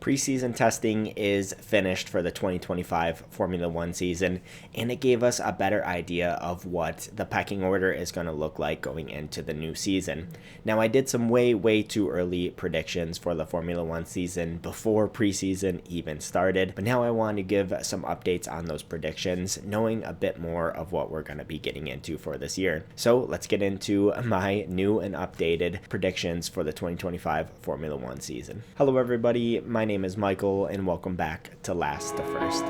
Preseason testing is finished for the 2025 Formula One season, and it gave us a better idea of what the pecking order is going to look like going into the new season. Now, I did some way too early predictions for the Formula One season before preseason even started, but now I want to give some updates on those predictions, knowing a bit more of what we're going to be getting into for this year. So let's get into my new and updated predictions for the 2025 Formula One season. Hello everybody, my name is Michael and welcome back to Last to First.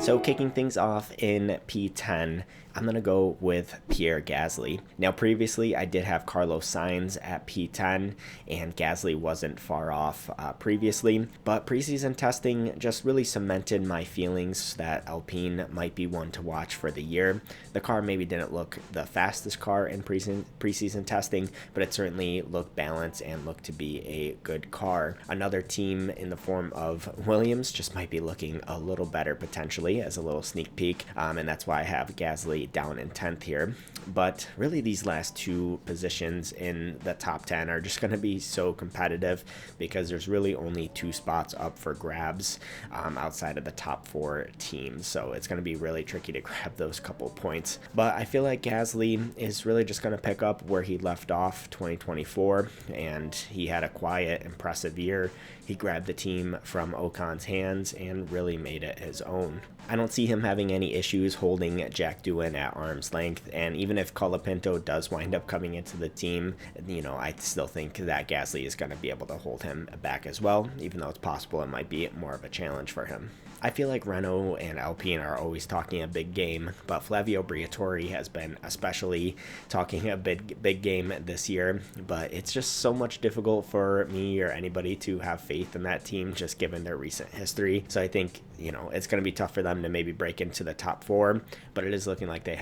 So kicking things off in P10, I'm going to go with Pierre Gasly. Now previously I did have Carlos Sainz at P10 and Gasly wasn't far off previously, but preseason testing just really cemented my feelings that Alpine might be one to watch for the year. The car maybe didn't look the fastest car in preseason testing, but it certainly looked balanced and looked to be a good car. Another team in the form of Williams just might be looking a little better potentially as a little sneak peek, and that's why I have Gasly down in 10th here. But really these last two positions in the top 10 are just going to be so competitive because there's really only two spots up for grabs outside of the top four teams, so it's going to be really tricky to grab those couple points. But I feel like Gasly is really just going to pick up where he left off 2024, and he had a quiet, impressive year. He grabbed the team from Ocon's hands and really made it his own. I don't see him having any issues holding Jack Doohan at arm's length, and even if Colapinto does wind up coming into the team, I still think that Gasly is going to be able to hold him back as well, even though it's possible it might be more of a challenge for him. I feel like Renault and Alpine are always talking a big game, but Flavio Briatore has been especially talking a big game this year, but it's just so much difficult for me or anybody to have faith in that team just given their recent history. So I think, it's going to be tough for them to maybe break into the top four, but it is looking like they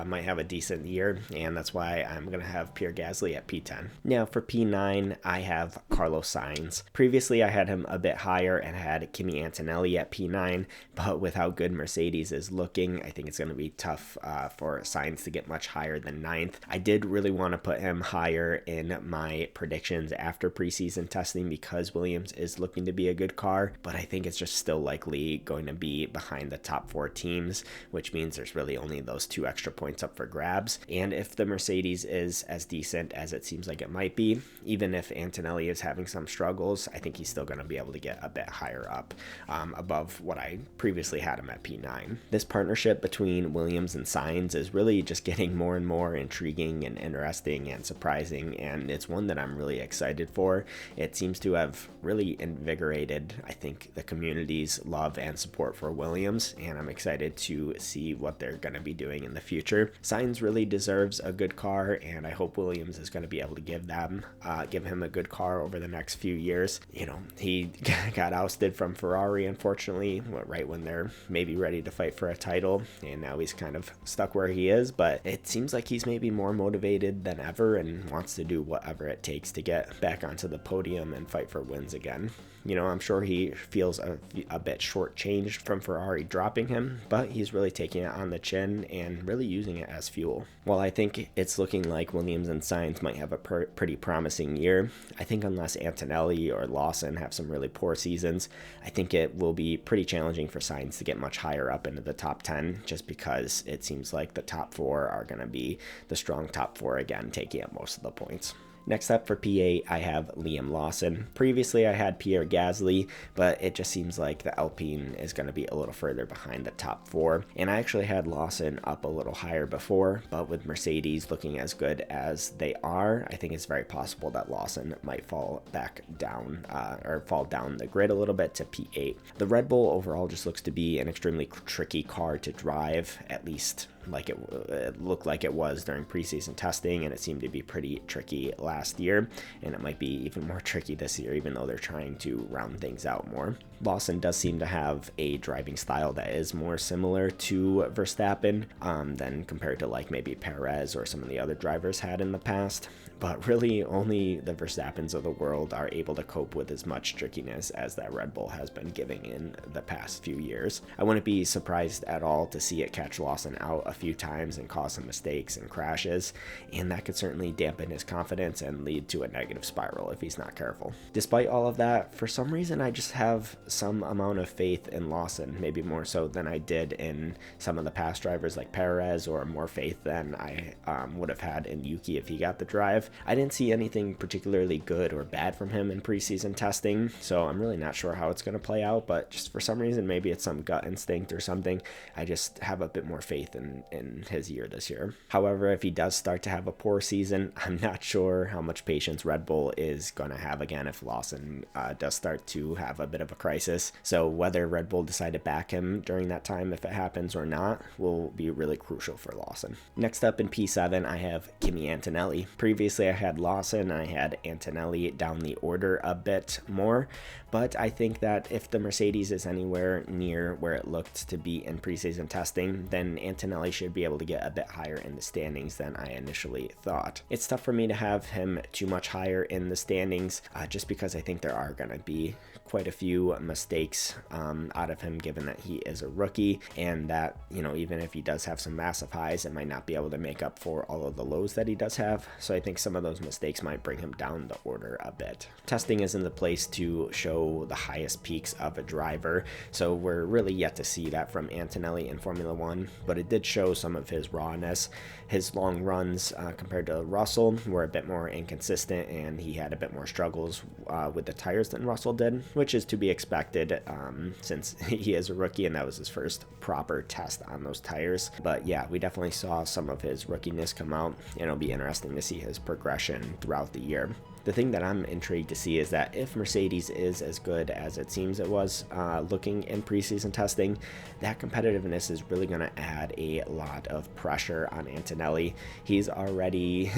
might have a decent year, and that's why I'm going to have Pierre Gasly at P10. Now for P9, I have Carlos Sainz. Previously, I had him a bit higher and had Kimi Antonelli at P9, but with how good Mercedes is looking, I think it's going to be tough for Sainz to get much higher than 9th. I did really want to put him higher in my predictions after preseason testing because Williams is looking to be a good car, but I think it's just still likely going to be behind the top four teams, which means there's really only those two extra points up for grabs. And if the Mercedes is as decent as it seems like it might be, even if Antonelli is having some struggles, I think he's still going to be able to get a bit higher up above what I previously had him at P9. This partnership between Williams and Sainz is really just getting more and more intriguing and interesting and surprising, and it's one that I'm really excited for. It seems to have really invigorated, I think, the community's love and support for Williams, and I'm excited to see what they're going to be doing in the future. Sainz really deserves a good car, and I hope Williams is going to be able to give him a good car over the next few years. He got ousted from Ferrari, unfortunately, right when they're maybe ready to fight for a title, and now he's kind of stuck where he is, but it seems like he's maybe more motivated than ever and wants to do whatever it takes to get back onto the podium and fight for wins again. I'm sure he feels a bit shortchanged from Ferrari dropping him, but he's really taking it on the chin and really using it as fuel. While I think it's looking like Williams and Sainz might have a pretty promising year, I think unless Antonelli or Lawson have some really poor seasons, I think it will be pretty challenging for Sainz to get much higher up into the top 10, just because it seems like the top four are going to be the strong top four again, taking up most of the points. Next up for P8, I have Liam Lawson. Previously, I had Pierre Gasly, but it just seems like the Alpine is going to be a little further behind the top four. And I actually had Lawson up a little higher before, but with Mercedes looking as good as they are, I think it's very possible that Lawson might fall back down or fall down the grid a little bit to P8. The Red Bull overall just looks to be an extremely tricky car to drive, at least like it looked like it was during preseason testing, and it seemed to be pretty tricky last year, and it might be even more tricky this year, even though they're trying to round things out more. Lawson does seem to have a driving style that is more similar to Verstappen than compared to like maybe Perez or some of the other drivers had in the past. But really, only the Verstappens of the world are able to cope with as much trickiness as that Red Bull has been giving in the past few years. I wouldn't be surprised at all to see it catch Lawson out a few times and cause some mistakes and crashes, and that could certainly dampen his confidence and lead to a negative spiral if he's not careful. Despite all of that, for some reason I just have some amount of faith in Lawson, maybe more so than I did in some of the past drivers like Perez, or more faith than I would have had in Yuki if he got the drive. I didn't see anything particularly good or bad from him in preseason testing, so I'm really not sure how it's going to play out, but just for some reason, maybe it's some gut instinct or something, I just have a bit more faith in his year this year. However, if he does start to have a poor season, I'm not sure how much patience Red Bull is going to have again if Lawson does start to have a bit of a crisis. So whether Red Bull decide to back him during that time, if it happens or not, will be really crucial for Lawson. Next up in P7, I have Kimi Antonelli. Previously, I had Lawson, I had Antonelli down the order a bit more, but I think that if the Mercedes is anywhere near where it looked to be in preseason testing, then Antonelli should be able to get a bit higher in the standings than I initially thought. It's tough for me to have him too much higher in the standings, just because I think there are going to be quite a few mistakes out of him, given that he is a rookie, and that, you know, even if he does have some massive highs, it might not be able to make up for all of the lows that he does have. So I think some of those mistakes might bring him down the order a bit. Testing isn't the place to show the highest peaks of a driver, so we're really yet to see that from Antonelli in Formula One, but it did show some of his rawness. His long runs compared to Russell were a bit more inconsistent, and he had a bit more struggles with the tires than Russell did, which is to be expected since he is a rookie and that was his first proper test on those tires. But yeah, we definitely saw some of his rookiness come out, and it'll be interesting to see his progression throughout the year. The thing that I'm intrigued to see is that if Mercedes is as good as it seems it was looking in preseason testing, that competitiveness is really going to add a lot of pressure on Antonelli. He's already,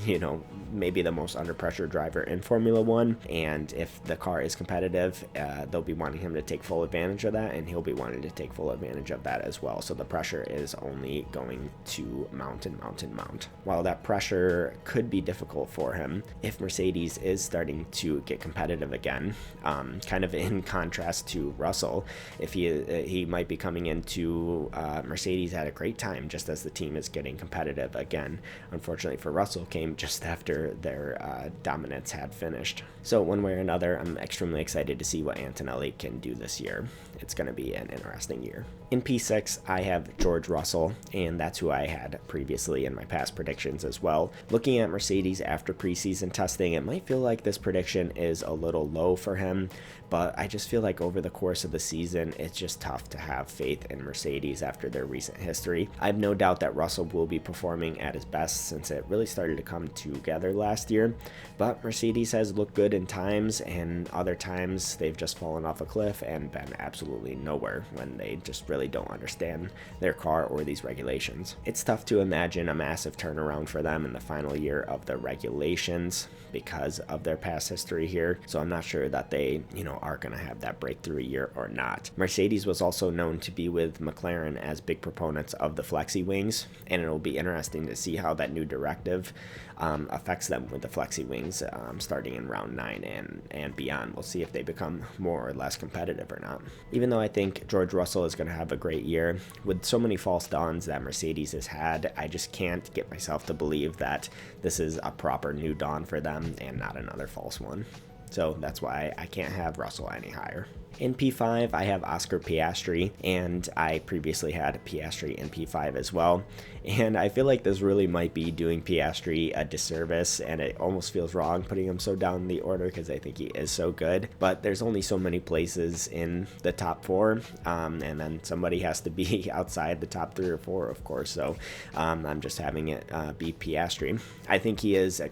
you know, maybe the most under pressure driver in Formula One, and if the car is competitive, they'll be wanting him to take full advantage of that, and he'll be wanting to take full advantage of that as well. So the pressure is only going to mount and mount and mount. While that pressure could be difficult for him, if Mercedes is starting to get competitive again, kind of in contrast to Russell, if he might be coming into Mercedes at a great time, just as the team is getting competitive again. Unfortunately for Russell, came just after their dominance had finished. So one way or another, I'm extremely excited to see what Antonelli can do this year. It's going to be an interesting year. In P6, I have George Russell, and that's who I had previously in my past predictions as well. Looking at Mercedes after preseason testing, it might feel like this prediction is a little low for him, but I just feel like over the course of the season, it's just tough to have faith in Mercedes after their recent history. I have no doubt that Russell will be performing at his best since it really started to come together last year, but Mercedes has looked good in times, and other times they've just fallen off a cliff and been absolutely nowhere when they just really don't understand their car or these regulations. It's tough to imagine a massive turnaround for them in the final year of the regulations because of their past history here, so I'm not sure that they, are going to have that breakthrough year or not. Mercedes was also known to be with McLaren as big proponents of the flexi wings, and it'll be interesting to see how that new directive affects them with the flexi wings starting in round 9 and beyond. We'll see if they become more or less competitive or not. Even though I think George Russell is going to have a great year, with so many false dawns that Mercedes has had, I just can't get myself to believe that this is a proper new dawn for them and not another false one. So that's why I can't have Russell any higher. In P5, I have Oscar Piastri, and I previously had Piastri in P5 as well. And I feel like this really might be doing Piastri a disservice, and it almost feels wrong putting him so down in the order because I think he is so good. But there's only so many places in the top 4, and then somebody has to be outside the top 3 or 4, of course. So I'm just having it be Piastri. I think he is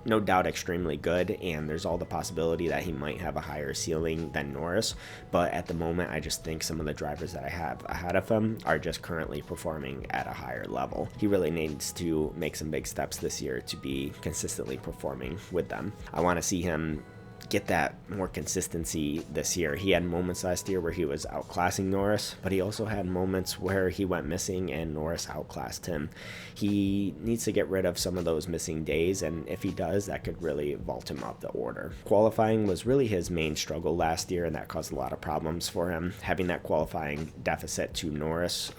no doubt extremely good, and there's all the possibility that he might have a higher ceiling than Norris, but at the moment I just think some of the drivers that I have ahead of him are just currently performing at a higher level. He really needs to make some big steps this year to be consistently performing with them. I want to see him get that more consistency this year. He had moments last year where he was outclassing Norris, but he also had moments where he went missing and Norris outclassed him. He needs to get rid of some of those missing days, and if he does, that could really vault him up the order. Qualifying was really his main struggle last year, and that caused a lot of problems for him. Having that qualifying deficit to Norris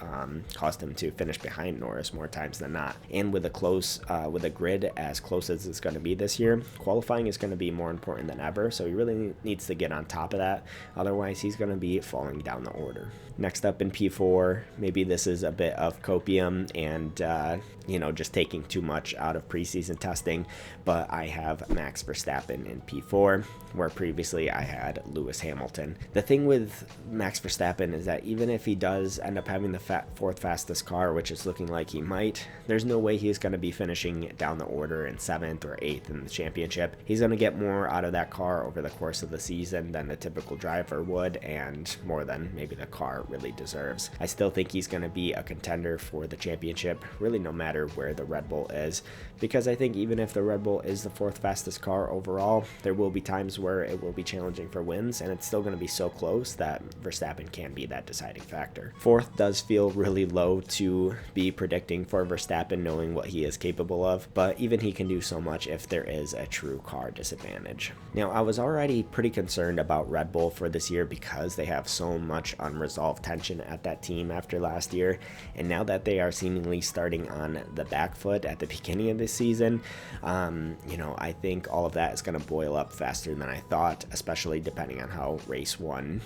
caused him to finish behind Norris more times than not. And with a grid as close as it's going to be this year, qualifying is going to be more important than ever, so he really needs to get on top of that. Otherwise, he's going to be falling down the order. Next up in P4, maybe this is a bit of copium and just taking too much out of preseason testing, but I have Max Verstappen in P4, where previously I had Lewis Hamilton. The thing with Max Verstappen is that even if he does end up having the fourth fastest car, which is looking like he might, there's no way he's going to be finishing down the order in 7th or 8th in the championship. He's going to get more out of that car over the course of the season than a typical driver would, and more than maybe the car really deserves. I still think he's going to be a contender for the championship, really no matter where the Red Bull is, because I think even if the Red Bull is the 4th fastest car overall, there will be times where it will be challenging for wins, and it's still going to be so close that Verstappen can be that deciding factor. 4th does feel really low to be predicting for Verstappen, knowing what he is capable of, but even he can do so much if there is a true car disadvantage. Now, I was already pretty concerned about Red Bull for this year because they have so much unresolved tension at that team after last year, and now that they are seemingly starting on the back foot at the beginning of this season, I think all of that is going to boil up faster than I thought, especially depending on how race 1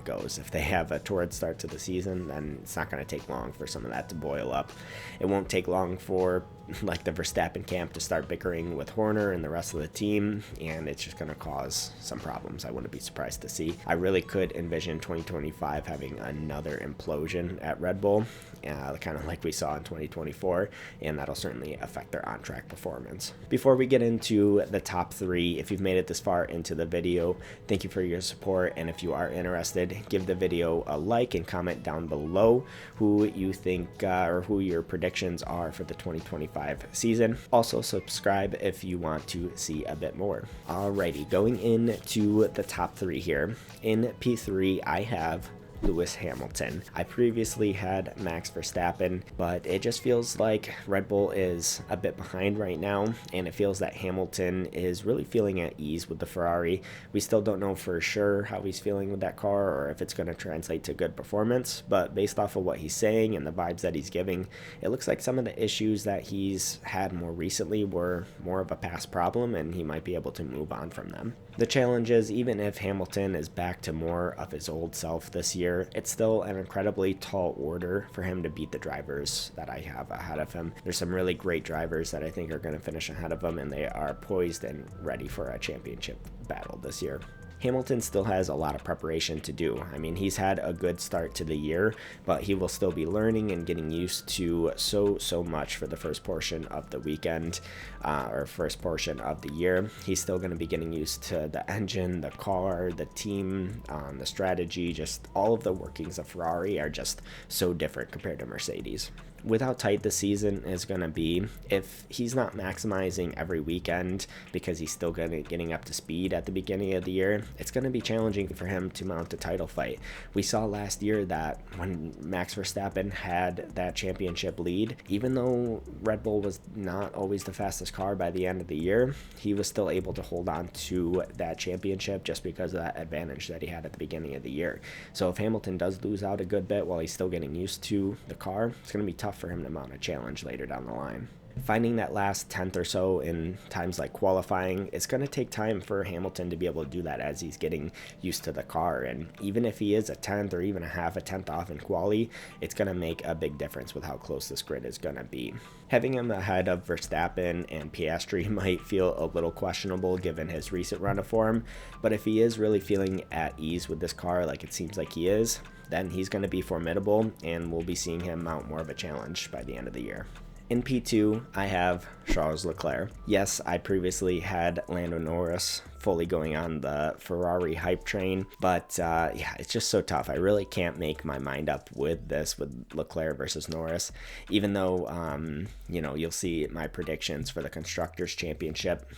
goes. If they have a torrid start to the season, then it's not going to take long for some of that to boil up. It won't take long for the Verstappen camp to start bickering with Horner and the rest of the team, and it's just going to cause some problems I wouldn't be surprised to see. I really could envision 2025 having another implosion at Red Bull, kind of like we saw in 2024, and that'll certainly affect their on-track performance. Before we get into the top 3, if you've made it this far into the video, thank you for your support, and if you are interested, give the video a like and comment down below who you think or who your predictions are for the 2025 season. Also, subscribe if you want to see a bit more. Alrighty, going into the top 3 here. In P3, I have Lewis Hamilton. I previously had Max Verstappen, but it just feels like Red Bull is a bit behind right now, and it feels that Hamilton is really feeling at ease with the Ferrari. We still don't know for sure how he's feeling with that car or if it's going to translate to good performance, but based off of what he's saying and the vibes that he's giving, it looks like some of the issues that he's had more recently were more of a past problem, and he might be able to move on from them. The challenge is, even if Hamilton is back to more of his old self this year, it's still an incredibly tall order for him to beat the drivers that I have ahead of him. There's some really great drivers that I think are going to finish ahead of him, and they are poised and ready for a championship battle this year. Hamilton still has a lot of preparation to do. I mean, he's had a good start to the year, but he will still be learning and getting used to so much for the first portion of the weekend or first portion of the year. He's still going to be getting used to the engine, the car, the team, the strategy, just all of the workings of Ferrari are just so different compared to Mercedes. With how tight the season is going to be, if he's not maximizing every weekend because he's still getting up to speed at the beginning of the year, it's going to be challenging for him to mount a title fight. We saw last year that when Max Verstappen had that championship lead, even though Red Bull was not always the fastest car by the end of the year, he was still able to hold on to that championship just because of that advantage that he had at the beginning of the year. So if Hamilton does lose out a good bit while he's still getting used to the car, it's going to be tough for him to mount a challenge later down the line. Finding that last 10th or so in times like qualifying, it's going to take time for Hamilton to be able to do that as he's getting used to the car. And even if he is a 10th or even a half a 10th off in quali, it's going to make a big difference with how close this grid is going to be. Having him ahead of Verstappen and Piastri might feel a little questionable given his recent run of form, but if he is really feeling at ease with this car like it seems like he is, then he's going to be formidable, and we'll be seeing him mount more of a challenge by the end of the year. In P2, I have Charles Leclerc. Yes, I previously had Lando Norris fully going on the Ferrari hype train. But yeah, it's just so tough. I really can't make my mind up with this, with Leclerc versus Norris, even though, you'll see my predictions for the Constructors' Championship.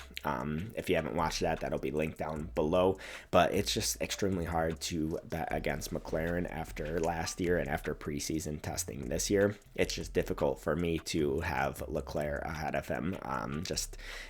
If you haven't watched that, that'll be linked down below. But it's just extremely hard to bet against McLaren after last year and after preseason testing this year. It's just difficult for me to have Leclerc ahead of him.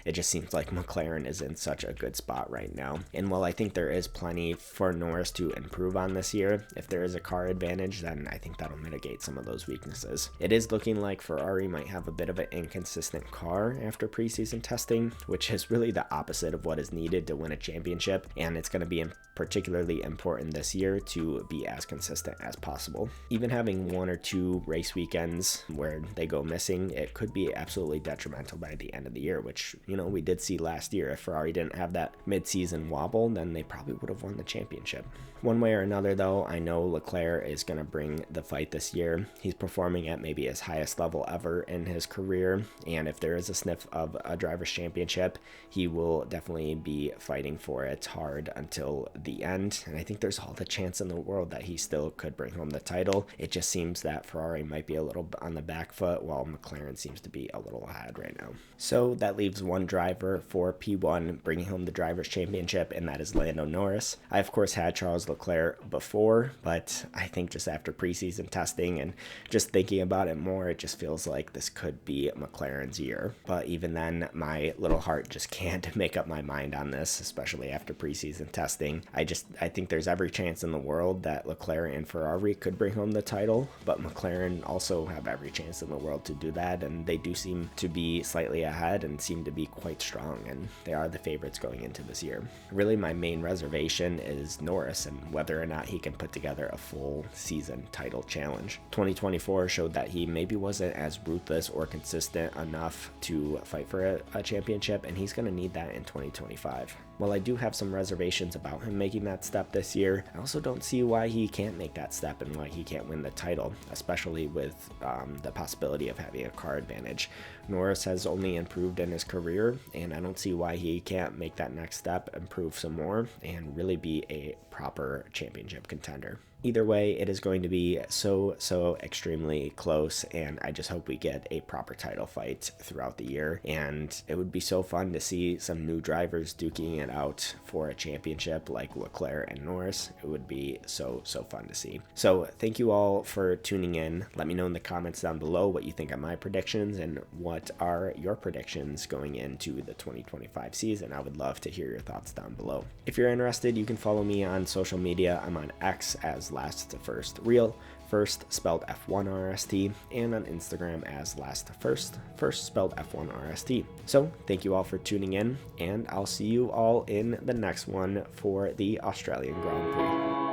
It just seems like McLaren is in such a good spot right now. And while I think there is plenty for Norris to improve on this year, if there is a car advantage, then I think that'll mitigate some of those weaknesses. It is looking like Ferrari might have a bit of an inconsistent car after preseason testing, which is really the opposite of what is needed to win a championship, and it's going to be particularly important this year to be as consistent as possible. Even having 1 or 2 race weekends where they go missing, it could be absolutely detrimental by the end of the year, which, we did see last year. If Ferrari didn't have that mid-season wobble, then they probably would have won the championship. One way or another, though, I know Leclerc is going to bring the fight this year. He's performing at maybe his highest level ever in his career, and if there is a sniff of a driver's championship, he will definitely be fighting for it hard until the end, and I think there's all the chance in the world that he still could bring home the title. It just seems that Ferrari might be a little on the back foot, while McLaren seems to be a little ahead right now. So that leaves one driver for P1 bringing home the Drivers' Championship, and that is Lando Norris. I, of course, had Charles Leclerc before, but I think just after preseason testing and just thinking about it more, it just feels like this could be McLaren's year. But even then, my little heart just can't make up my mind on this, especially after preseason testing. I think there's every chance in the world that Leclerc and Ferrari could bring home the title, but McLaren also have every chance in the world to do that, and they do seem to be slightly ahead and seem to be quite strong, and they are the favorites going into this year. Really, my main reservation is Norris and whether or not he can put together a full season title challenge. 2024 showed that he maybe wasn't as ruthless or consistent enough to fight for a championship, and he's going to need that in 2025. While I do have some reservations about him making that step this year, I also don't see why he can't make that step and why he can't win the title, especially with the possibility of having a car advantage. Norris has only improved in his career, and I don't see why he can't make that next step, improve some more, and really be a proper championship contender. Either way, it is going to be so extremely close, and I just hope we get a proper title fight throughout the year. And it would be so fun to see some new drivers duking it out for a championship like Leclerc and Norris. It would be so fun to see. So thank you all for tuning in. Let me know in the comments down below what you think of my predictions and what are your predictions going into the 2025 season. I would love to hear your thoughts down below. If you're interested, you can follow me on social media. I'm on X as Last to First Real, first spelled F1RST, and on Instagram as Last to First spelled F1RST. So thank you all for tuning in, and I'll see you all in the next one for the Australian Grand Prix.